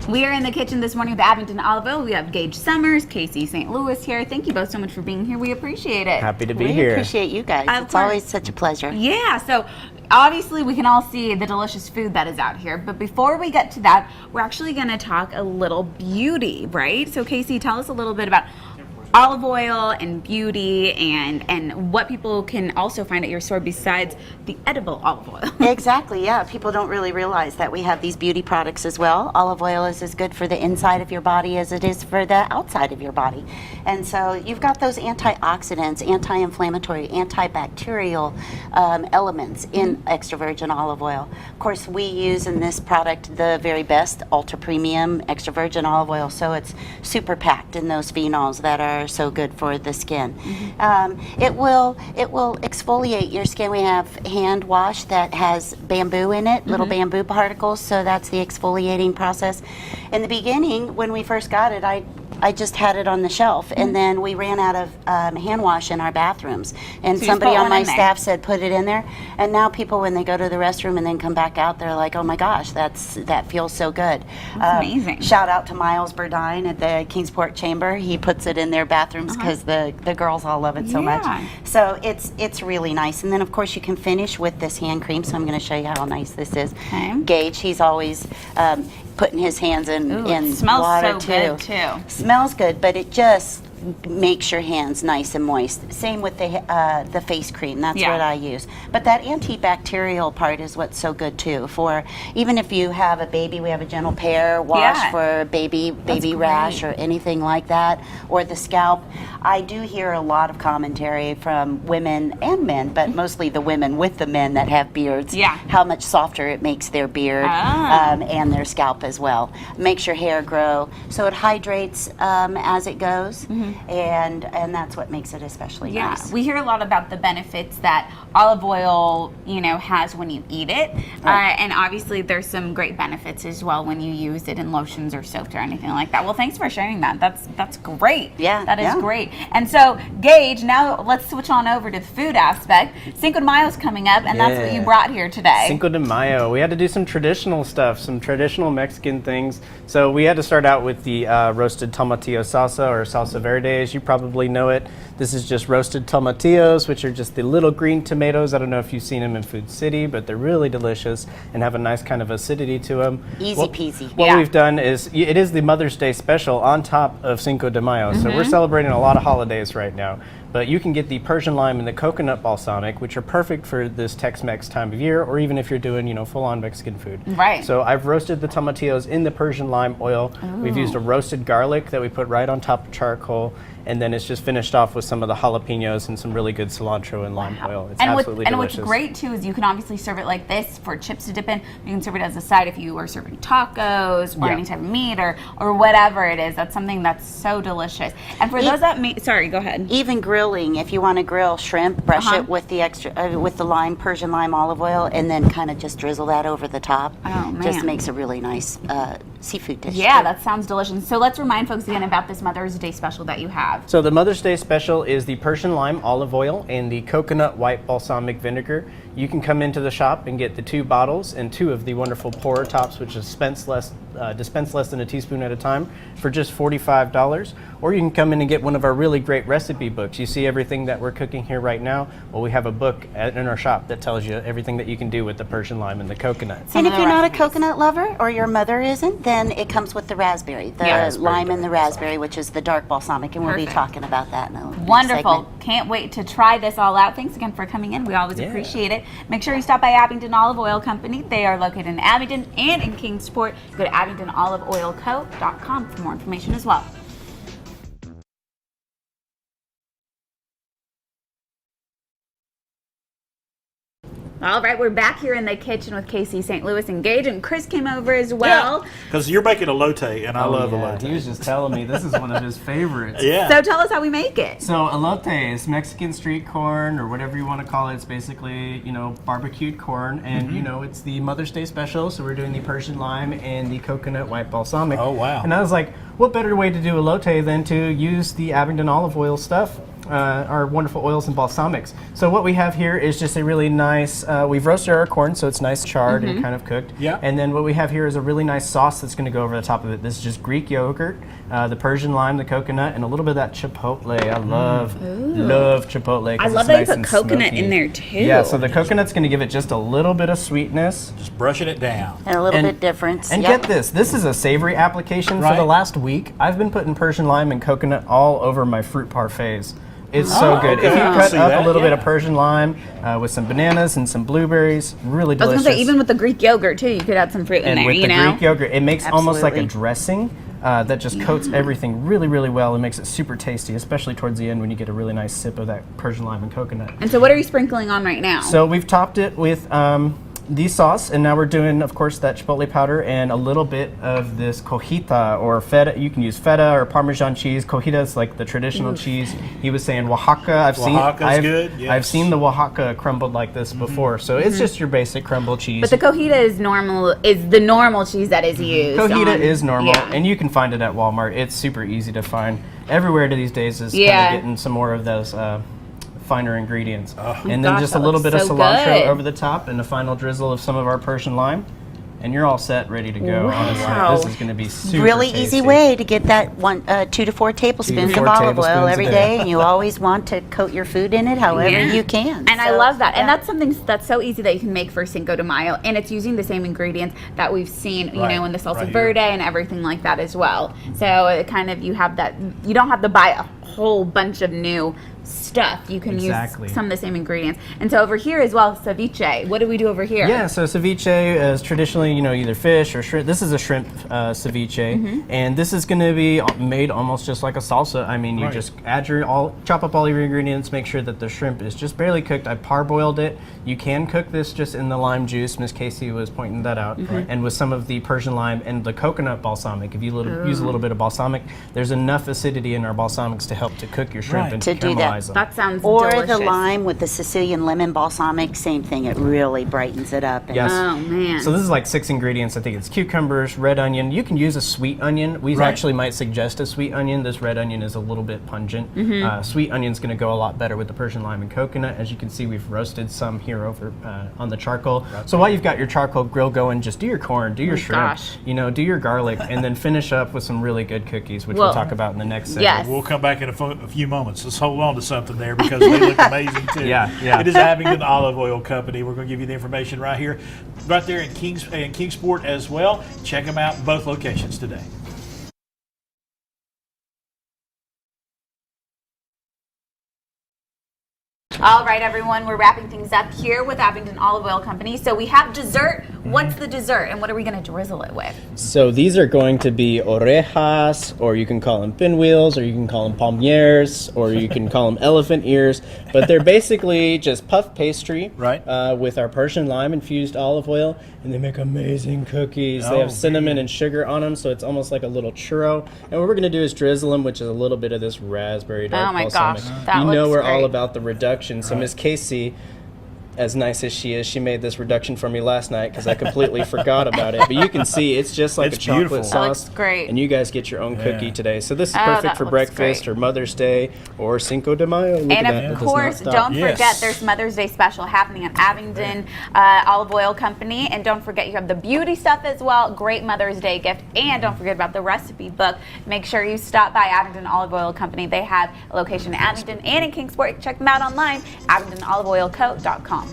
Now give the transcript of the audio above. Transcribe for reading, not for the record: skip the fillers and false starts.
We are in the kitchen this morning with Abingdon Olive Oil. We have Gage Summers, Casey St. Louis here. Thank you both so much for being here. We appreciate it. Happy to be here. We appreciate you guys. It's always such a pleasure. Yeah, so obviously we can all see the delicious food that is out here, but before we get to that, we're actually going to talk a little beauty, right? So Casey, tell us a little bit about olive oil and beauty and what people can also find at your store besides the edible olive oil. Exactly, yeah. People don't really realize that we have these beauty products as well. Olive oil is as good for the inside of your body as it is for the outside of your body. And so you've got those antioxidants, anti-inflammatory, antibacterial elements in extra virgin olive oil. Of course, we use in this product the very best ultra premium extra virgin olive oil, so it's super packed in those phenols that are so good for the skin. It will exfoliate your skin. We have hand wash that has bamboo in it, little bamboo particles, so that's the exfoliating process. In the beginning, when we first got it, I just had it on the shelf, and then we ran out of hand wash in our bathrooms, and so somebody on my staff said put it in there, and now people, when they go to the restroom and then come back out, they're like, oh my gosh, that feels so good. That's amazing. Shout out to Miles Burdine at the Kingsport Chamber. He puts it in their bathrooms because the girls all love it so much. So it's really nice. And then of course you can finish with this hand cream, so I'm going to show you how nice this is. Gage, he's always putting his hands in smells water so good too. Smells good, but it just makes your hands nice and moist. Same with the face cream. That's what I use. But that antibacterial part is what's so good too. For even if you have a baby, we have a gentle pear wash for baby rash or anything like that, or the scalp. I do hear a lot of commentary from women and men, but mostly the women with the men that have beards. How much softer it makes their beard and their scalp as well. Makes your hair grow, so it hydrates as it goes. And that's what makes it especially nice. We hear a lot about the benefits that olive oil, has when you eat it, and obviously there's some great benefits as well when you use it in lotions or soaps or anything like that. Well, thanks for sharing that. That's great. That is great. And so, Gage, now let's switch on over to the food aspect. Cinco de Mayo is coming up, and that's what you brought here today. Cinco de Mayo. We had to do some traditional stuff, some traditional Mexican things. So we had to start out with the roasted tomatillo salsa, or salsa verde, as you probably know it. This is just roasted tomatillos, which are just the little green tomatoes. I don't know if you've seen them in Food City, but they're really delicious and have a nice kind of acidity to them. Easy peasy. What we've done is, it is the Mother's Day special on top of Cinco de Mayo. So we're celebrating a lot of holidays right now. But you can get the Persian lime and the coconut balsamic, which are perfect for this Tex-Mex time of year, or even if you're doing, full-on Mexican food. So I've roasted the tomatillos in the Persian lime oil. We've used a roasted garlic that we put right on top of charcoal, and then it's just finished off with some of the jalapenos and some really good cilantro and lime oil. It's absolutely delicious. And what's great too is you can obviously serve it like this for chips to dip in. You can serve it as a side if you are serving tacos or any type of meat or whatever it is. That's something that's so delicious. And for those that sorry, go ahead. Even grilling, if you want to grill shrimp, brush it with the with the Persian lime olive oil, and then kind of just drizzle that over the top. Oh man, just makes a really nice seafood dish. Yeah, that sounds delicious. So let's remind folks again about this Mother's Day special that you have. So the Mother's Day special is the Persian lime olive oil and the coconut white balsamic vinegar. You can come into the shop and get the 2 bottles and 2 of the wonderful pour tops, which dispense less than a teaspoon at a time, for just $45. Or you can come in and get one of our really great recipe books. You see everything that we're cooking here right now. Well, we have a book in our shop that tells you everything that you can do with the Persian lime and the coconut. And if you're not a coconut lover, or your mother isn't, then it comes with the raspberry, the lime and the raspberry, which is the dark balsamic, and we'll be talking about that in a Wonderful. segment. Can't wait to try this all out. Thanks again for coming in. We always appreciate it. Make sure you stop by Abingdon Olive Oil Company. They are located in Abingdon and in Kingsport. Go to abingdonoliveoilco.com for more information as well. All right, we're back here in the kitchen with Casey St. Louis and Gage, and Chris came over as well. Because you're making elote, and I love elote. He was just telling me this is one of his favorites. So tell us how we make it. So elote is Mexican street corn, or whatever you want to call it. It's basically, barbecued corn, and it's the Mother's Day special. So we're doing the Persian lime and the coconut white balsamic. Oh wow! And I was like, what better way to do elote than to use the Abingdon olive oil stuff? our wonderful oils and balsamics. So what we have here is just a really nice, we've roasted our corn so it's nice charred and kind of cooked. Yeah. And then what we have here is a really nice sauce that's going to go over the top of it. This is just Greek yogurt, the Persian lime, the coconut, and a little bit of that chipotle. I love chipotle. I love that you put coconut in there too. Yeah, so the coconut's going to give it just a little bit of sweetness. Just brushing it down. And a little bit difference. And get this is a savory application. For the last week, I've been putting Persian lime and coconut all over my fruit parfaits. It's so good. okay. If you I cut see up that, a little bit yeah. of Persian lime with some bananas and some blueberries, really I was delicious. gonna say, even with the Greek yogurt too, you could add some fruit in and there. with You the know, Greek yogurt, it makes almost like a Absolutely. dressing that just coats everything really, really well and makes it super tasty, especially towards the end when you get a really nice sip of that Persian lime and coconut. and so what are you sprinkling on right now? So we've topped it with the sauce, and now we're doing, of course, that chipotle powder and a little bit of this cojita or feta. You can use feta or Parmesan cheese. Cojita is like the traditional cheese. He was saying Oaxaca. Oaxaca's good, yes. I've seen the Oaxaca crumbled like this before, so it's just your basic crumbled cheese. But the cojita is the normal cheese that is used. Cojita on- is normal, yeah. and you can find it at Walmart. It's super easy to find. Everywhere these days is kind Yeah. of getting some more of those finer ingredients. And then gosh, just a that little looks bit of so cilantro good. over the top and a final drizzle of some of our Persian lime. And you're all set, ready to go. Wow. Honestly, this is going to be super Really tasty. easy way to get that 2 to 4 tablespoons 4 of olive oil tablespoons every a day, day. and you always want to coat your food in it however Yeah. you can. And I So, love that. And yeah. that's something that's so easy that you can make for Cinco de Mayo. And it's using the same ingredients that we've seen, you Right. know, in the salsa Right here. verde and everything like that as well. So it kind of, you have that, you don't have to buy a whole bunch of new stuff. You can Exactly. use some of the same ingredients. And so over here as well, ceviche. What do we do over here? Yeah, so ceviche is traditionally, either fish or shrimp. This is a shrimp ceviche, and this is going to be made almost just like a salsa. I mean, you Right. just chop up all your ingredients, make sure that the shrimp is just barely cooked. I parboiled it. You can cook this just in the lime juice. Miss Casey was pointing that out, and with some of the Persian lime and the coconut balsamic. If you use a little bit of balsamic, there's enough acidity in our balsamics to help to cook your shrimp Right. and To do that. caramelize them. That sounds Or delicious. the lime with the Sicilian lemon balsamic, same thing. It really brightens it up. And Yes. Oh, man. So this is like 6 ingredients. I think it's cucumbers, red onion. You can use a sweet onion. We Right. actually might suggest a sweet onion. This red onion is a little bit pungent. Sweet onion's going to go a lot better with the Persian lime and coconut. As you can see, we've roasted some here over on the charcoal. So while you've got your charcoal grill going, just do your corn, do your shrimp, gosh. do your garlic, and then finish up with some really good cookies, which we'll Well, talk about in the next segment. yes. We'll come back in a few moments. Let's hold on to something there because they look amazing too. Yeah, yeah. It is Abingdon Olive Oil Company. We're going to give you the information right here, right there in Kingsport as well. Check them out in both locations today. All right, everyone, we're wrapping things up here with Abingdon Olive Oil Company. So we have dessert. What's the dessert, and what are we going to drizzle it with? So these are going to be orejas, or you can call them pinwheels, or you can call them palmiers, or you can call them elephant ears. But they're basically just puff pastry, Right. with our Persian lime infused olive oil, and they make amazing cookies. They Oh, have cinnamon man. and sugar on them, so it's almost like a little churro. And what we're going to do is drizzle them, which is a little bit of this raspberry dark Oh my balsamic. gosh, that You know looks we're all great. about the reduction. So Miss Casey, as nice as she is, she made this reduction for me last night because I completely forgot about it. But you can see it's just like It's a chocolate beautiful. That looks sauce. great. And you guys get your own cookie Yeah. today. So this is Oh, perfect that for looks breakfast great. or Mother's Day or Cinco de Mayo. Look And at that. of It does course, not stop. don't Yes. forget there's Mother's Day special happening at Abingdon Olive Oil Company. And don't forget you have the beauty stuff as well. Great Mother's Day gift. And don't forget about the recipe book. Make sure you stop by Abingdon Olive Oil Company. They have a location in Abingdon and in Kingsport. Check them out online, abingdonoliveoilco.com.